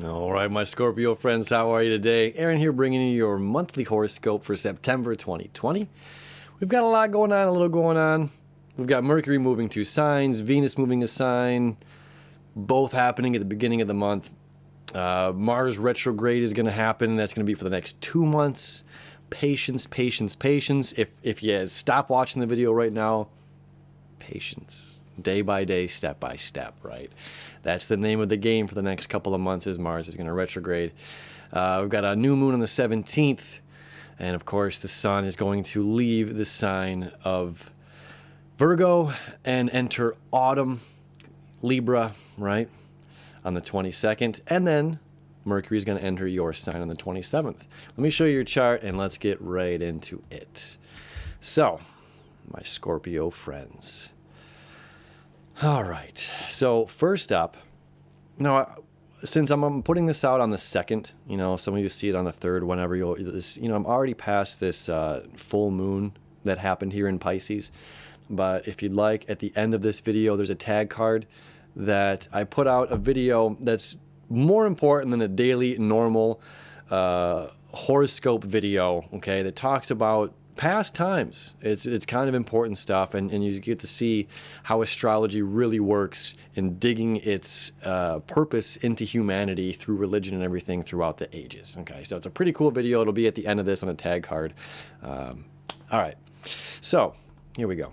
All right, my Scorpio friends, how are you today? Aaron here bringing you your monthly horoscope for September 2020. We've got a lot going on, a little going on. We've got Mercury moving 2 signs, Venus moving a sign, both happening at the beginning of the month. Mars retrograde is going to happen. That's going to be for the next 2 months. Patience, patience, patience. If you stop watching the video right now, patience. Day by day, step by step, right? That's the name of the game for the next couple of months as Mars is going to retrograde. We've got a new moon on the 17th. And of course, the sun is going to leave the sign of Virgo and enter autumn, Libra, right? On the 22nd. And then Mercury is going to enter your sign on the 27th. Let me show you your chart and let's get right into it. So, my Scorpio friends. All right, so first up, now, since I'm putting this out on the 2nd, some of you see it on the 3rd, whenever I'm already past this full moon that happened here in Pisces. But if you'd like, at the end of this video, there's a tag card that I put out a video that's more important than a daily normal horoscope video, okay, that talks about past times. It's kind of important stuff, and you get to see how astrology really works in digging its purpose into humanity through religion and everything throughout the ages. Okay, so it's a pretty cool video. It'll be at the end of this on a tag card. All right, so here we go.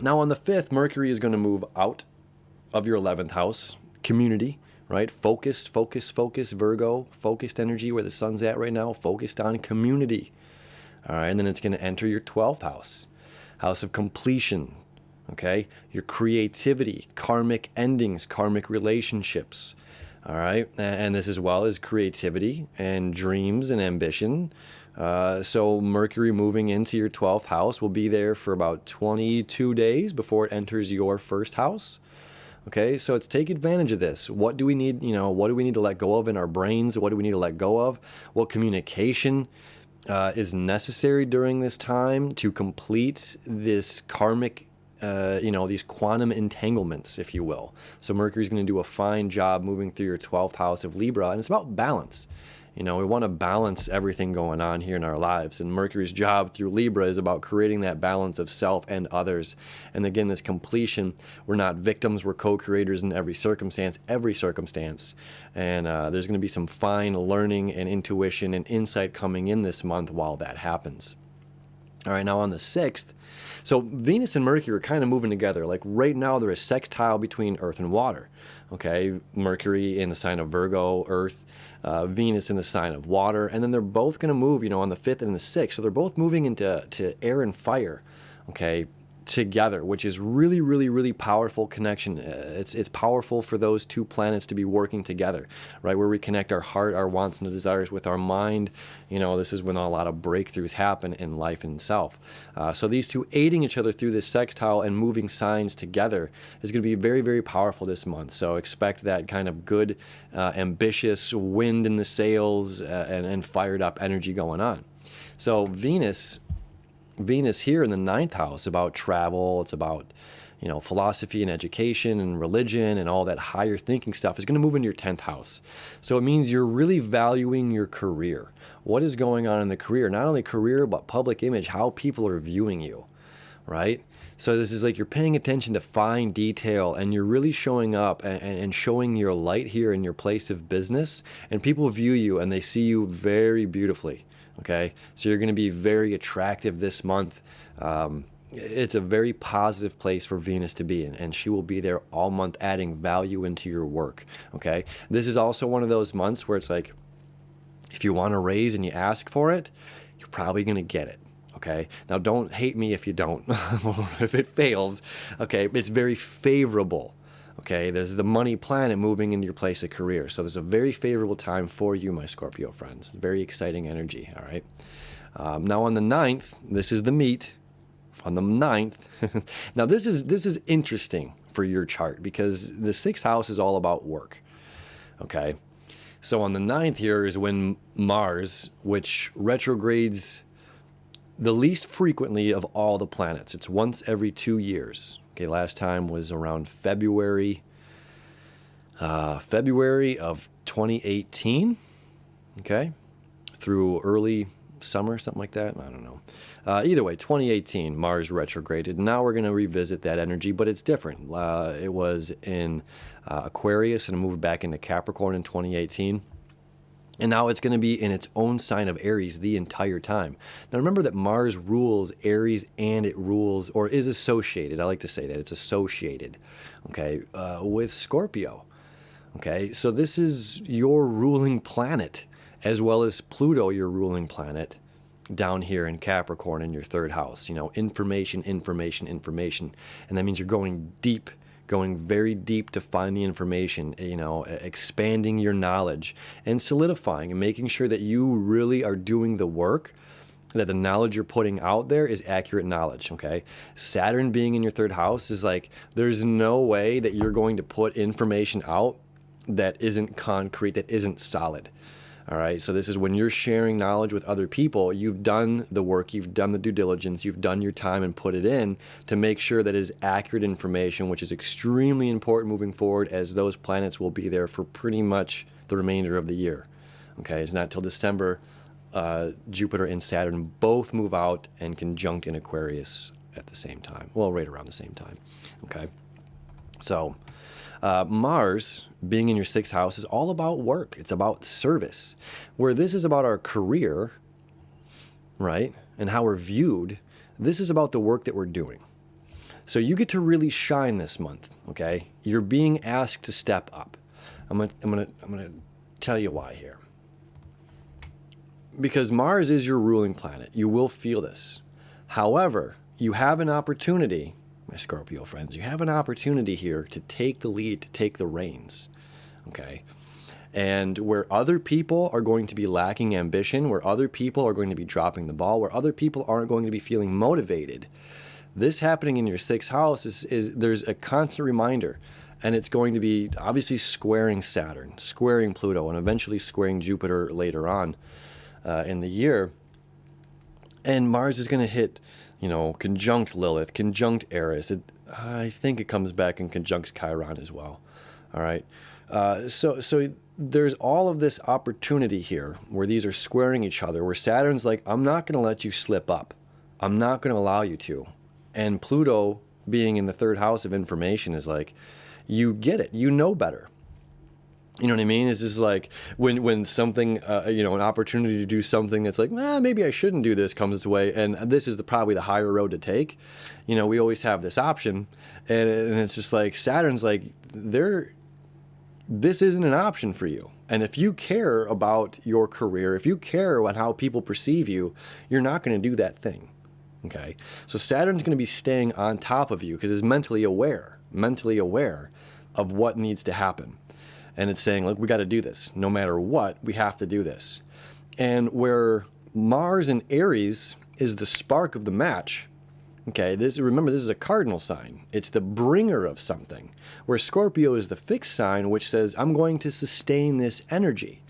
Now on the 5th, Mercury is going to move out of your 11th house, community, right? Focused, Virgo, focused energy where the sun's at right now, focused on community. All right, and then it's going to enter your 12th house, house of completion, okay? Your creativity, karmic endings, karmic relationships, all right? And this as well as creativity and dreams and ambition. So Mercury moving into your 12th house will be there for about 22 days before it enters your 1st house. Okay, so it's take advantage of this. What do we need, what do we need to let go of in our brains? What do we need to let go of? What communication is necessary during this time to complete this karmic, these quantum entanglements, if you will. So Mercury's going to do a fine job moving through your 12th house of Libra, and it's about balance. We want to balance everything going on here in our lives, and Mercury's job through Libra is about creating that balance of self and others. And again, this completion, we're not victims, we're co-creators in every circumstance. And there's going to be some fine learning and intuition and insight coming in this month while that happens. All right, now on the 6th, so Venus and Mercury are kind of moving together. Like right now, they're a sextile between Earth and water. Okay, Mercury in the sign of Virgo, Earth, Venus in the sign of water, and then they're both going to move, on the 5th and the 6th. So they're both moving into air and fire, okay, together, which is really, really, really powerful connection. It's powerful for those 2 planets to be working together, right? Where we connect our heart, our wants and desires with our mind. This is when a lot of breakthroughs happen in life and self. So these 2 aiding each other through this sextile and moving signs together is going to be very, very powerful this month. So expect that kind of good, ambitious wind in the sails and fired up energy going on. So Venus here in the 9th house, about travel, it's about, philosophy and education and religion and all that higher thinking stuff, is going to move into your 10th house. So it means you're really valuing your career. What is going on in the career? Not only career, but public image, how people are viewing you, right? So this is like you're paying attention to fine detail, and you're really showing up and showing your light here in your place of business, and people view you and they see you very beautifully. Okay, so you're going to be very attractive this month. It's a very positive place for Venus to be in, and she will be there all month adding value into your work. Okay, this is also one of those months where it's like, if you want a raise and you ask for it, you're probably going to get it. Okay, now don't hate me if you don't, if it fails. Okay, it's very favorable. Okay, there's the money planet moving into your place of career. So there's a very favorable time for you, my Scorpio friends. Very exciting energy, all right? Now on the 9th, this is the meat. On the 9th, now this is interesting for your chart because the 6th house is all about work, okay? So on the 9th here is when Mars, which retrogrades the least frequently of all the planets. It's once every 2 years. Okay, last time was around February February of 2018, okay, through early summer, something like that. I don't know. Either way, 2018, Mars retrograded. Now we're going to revisit that energy, but it's different. It was in Aquarius and moved back into Capricorn in 2018. And now it's going to be in its own sign of Aries the entire time. Now remember that Mars rules Aries and it rules, or is associated, I like to say that, it's associated, okay, with Scorpio. Okay, so this is your ruling planet, as well as Pluto, your ruling planet, down here in Capricorn in your third house. You know, information, information, information. And that means you're going deep, going very deep to find the information, you know, expanding your knowledge and solidifying and making sure that you really are doing the work, that the knowledge you're putting out there is accurate knowledge, okay? Saturn being in your third house is like, there's no way that you're going to put information out that isn't concrete, that isn't solid. All right, so this is when you're sharing knowledge with other people, you've done the work, you've done the due diligence, you've done your time and put it in to make sure that it is accurate information, which is extremely important moving forward, as those planets will be there for pretty much the remainder of the year. Okay, it's not till December Jupiter and Saturn both move out and conjunct in Aquarius at the same time. Well, right around the same time. Okay, so Mars being in your sixth house is all about work. It's about service. Where this is about our career, right, and how we're viewed, this is about the work that we're doing. So you get to really shine this month, okay? You're being asked to step up. I'm gonna tell you why here. Because Mars is your ruling planet. You will feel this. However, you have an opportunity, my Scorpio friends, you have an opportunity here to take the lead, to take the reins, okay? And where other people are going to be lacking ambition, where other people are going to be dropping the ball, where other people aren't going to be feeling motivated, this happening in your sixth house is there's a constant reminder, and it's going to be obviously squaring Saturn, squaring Pluto, and eventually squaring Jupiter later on in the year. And Mars is going to hit, you know, conjunct Lilith, conjunct Eris. I think it comes back and conjuncts Chiron as well. All right. So there's all of this opportunity here where these are squaring each other, where Saturn's like, I'm not going to let you slip up. I'm not going to allow you to. And Pluto, being in the third house of information, is like, you get it. You know better. You know what I mean? It's just like when something, you know, an opportunity to do something that's like, maybe I shouldn't do this comes its way, and this is probably the higher road to take. You know, we always have this option, and it's just like Saturn's like, this isn't an option for you. And if you care about your career, if you care about how people perceive you, you're not going to do that thing. Okay? So Saturn's going to be staying on top of you because it's mentally aware of what needs to happen. And it's saying, look, we got to do this. No matter what, we have to do this. And where Mars in Aries is the spark of the match, okay, remember, this is a cardinal sign. It's the bringer of something. Where Scorpio is the fixed sign, which says, I'm going to sustain this energy.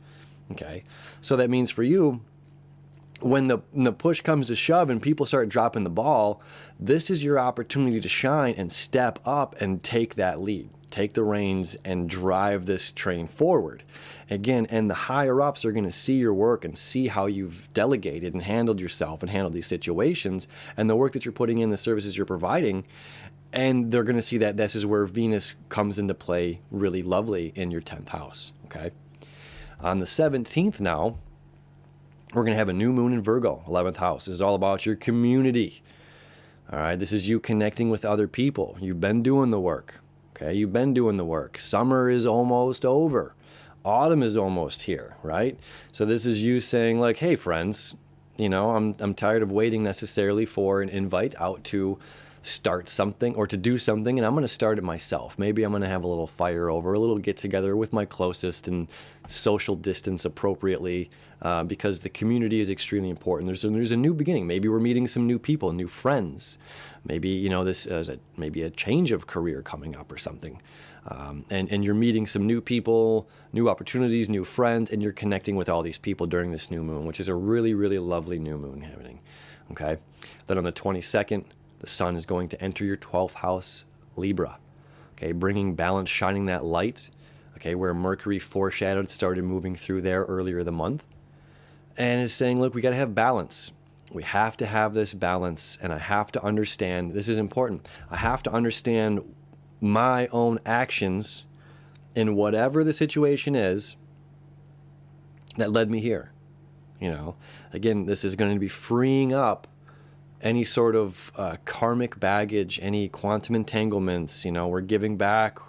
Okay, so that means for you, when the push comes to shove and people start dropping the ball, this is your opportunity to shine and step up and take that lead. Take the reins and drive this train forward. Again, and the higher ups are going to see your work and see how you've delegated and handled yourself and handled these situations and the work that you're putting in, the services you're providing. And they're going to see that this is where Venus comes into play really lovely in your 10th house. Okay. On the 17th now, we're going to have a new moon in Virgo, 11th house. This is all about your community. All right. This is you connecting with other people. You've been doing the work. Okay, you've been doing the work. Summer is almost over. Autumn is almost here, right? So this is you saying like, hey friends, you know, I'm tired of waiting necessarily for an invite out to start something or to do something, and I'm going to start it myself. Maybe I'm going to have a little fire over, a little get together with my closest and social distance appropriately, because the community is extremely important. There's a new beginning. Maybe we're meeting some new people, new friends. Maybe, you know, this is maybe a change of career coming up or something. And you're meeting some new people, new opportunities, new friends, and you're connecting with all these people during this new moon, which is a really, really lovely new moon happening. Okay. Then on the 22nd, the sun is going to enter your 12th house, Libra. Okay. Bringing balance, shining that light. okay, where Mercury foreshadowed started moving through there earlier the month. And it's saying, look, we got to have balance. We have to have this balance, and I have to understand, this is important, I have to understand my own actions in whatever the situation is that led me here. Again, this is going to be freeing up any sort of karmic baggage, any quantum entanglements. We're giving back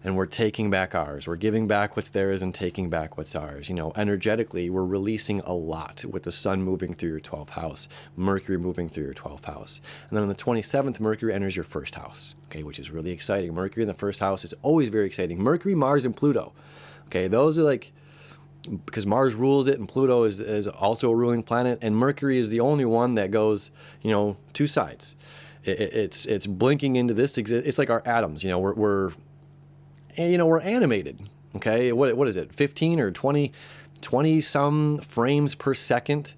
and we're taking back ours. We're giving back what's theirs and taking back what's ours. Energetically, we're releasing a lot with the sun moving through your 12th house, Mercury moving through your 12th house. And then on the 27th, Mercury enters your first house, okay, which is really exciting. Mercury in the first house is always very exciting. Mercury, Mars, and Pluto. Okay, those are like, because Mars rules it and Pluto is also a ruling planet, and Mercury is the only one that goes, two sides. It's blinking into this. It's like our atoms. We're animated. Okay, what is it? 15 or 20 some frames per second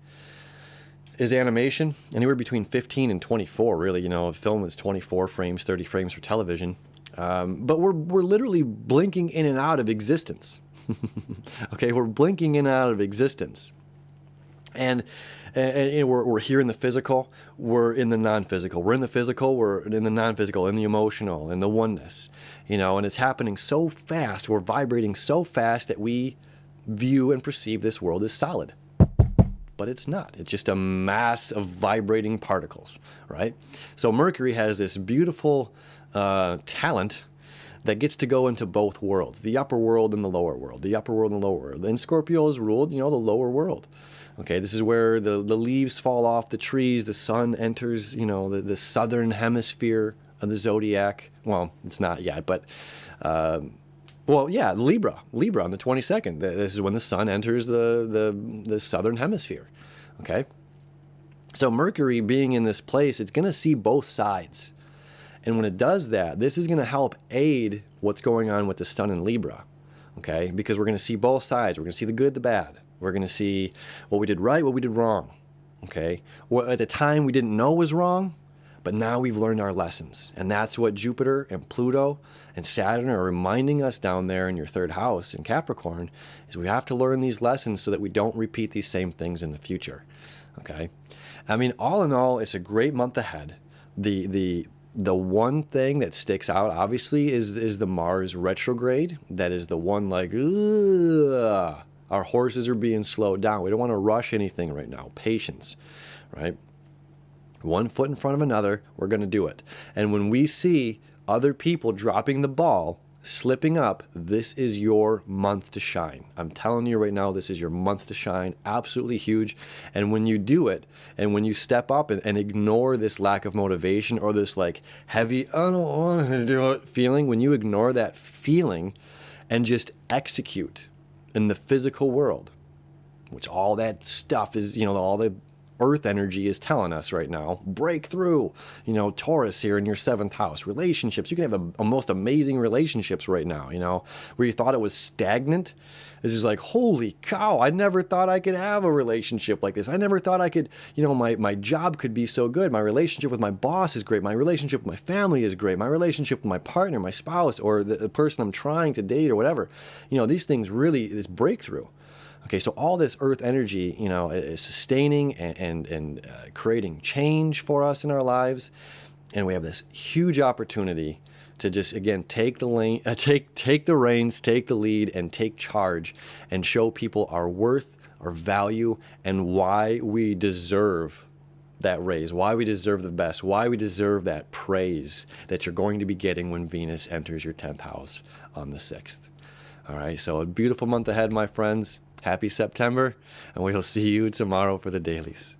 is animation. Anywhere between 15 and 24, really. A film is 24 frames, 30 frames for television. But we're literally blinking in and out of existence. Okay, we're blinking in and out of existence. And we're here in the physical, we're in the non-physical. We're in the physical, we're in the non-physical, in the emotional, in the oneness. And it's happening so fast, we're vibrating so fast that we view and perceive this world as solid. But it's not. It's just a mass of vibrating particles, right? So Mercury has this beautiful talent that gets to go into both worlds, the upper world and the lower world, the upper world and the lower world. And Scorpio is ruled, the lower world. Okay, this is where the leaves fall off the trees, the sun enters, the southern hemisphere of the zodiac. Well, it's not yet, but, Libra on the 22nd. This is when the sun enters the southern hemisphere, okay? So Mercury being in this place, it's going to see both sides. And when it does that, this is going to help aid what's going on with the sun in Libra, okay? Because we're going to see both sides. We're going to see the good, the bad. We're going to see what we did right, what we did wrong, okay? What at the time we didn't know was wrong, but now we've learned our lessons. And that's what Jupiter and Pluto and Saturn are reminding us down there in your third house in Capricorn, is we have to learn these lessons so that we don't repeat these same things in the future, okay? I mean, all in all, it's a great month ahead. The one thing that sticks out, obviously, is the Mars retrograde. That is the one, like, ugh, our horses are being slowed down. We don't want to rush anything right now. Patience, right? One foot in front of another, we're going to do it. And when we see other people dropping the ball, slipping up, this is your month to shine. I'm telling you right now, this is your month to shine. Absolutely huge. And when you do it, and when you step up and ignore this lack of motivation or this like heavy, I don't want to do it feeling, when you ignore that feeling and just execute in the physical world, which all that stuff is, all the earth energy is telling us right now, breakthrough, Taurus here in your 7th house, relationships. You can have the most amazing relationships right now, where you thought it was stagnant. It's just like, holy cow, I never thought I could have a relationship like this. I never thought I could, my job could be so good. My relationship with my boss is great. My relationship with my family is great. My relationship with my partner, my spouse, or the person I'm trying to date or whatever. These things really, this breakthrough. Okay, so all this earth energy, is sustaining and creating change for us in our lives. And we have this huge opportunity to just, again, take the reins, take the lead, and take charge and show people our worth, our value, and why we deserve that raise, why we deserve the best, why we deserve that praise that you're going to be getting when Venus enters your 10th house on the 6th. All right, so a beautiful month ahead, my friends. Happy September, and we'll see you tomorrow for the dailies.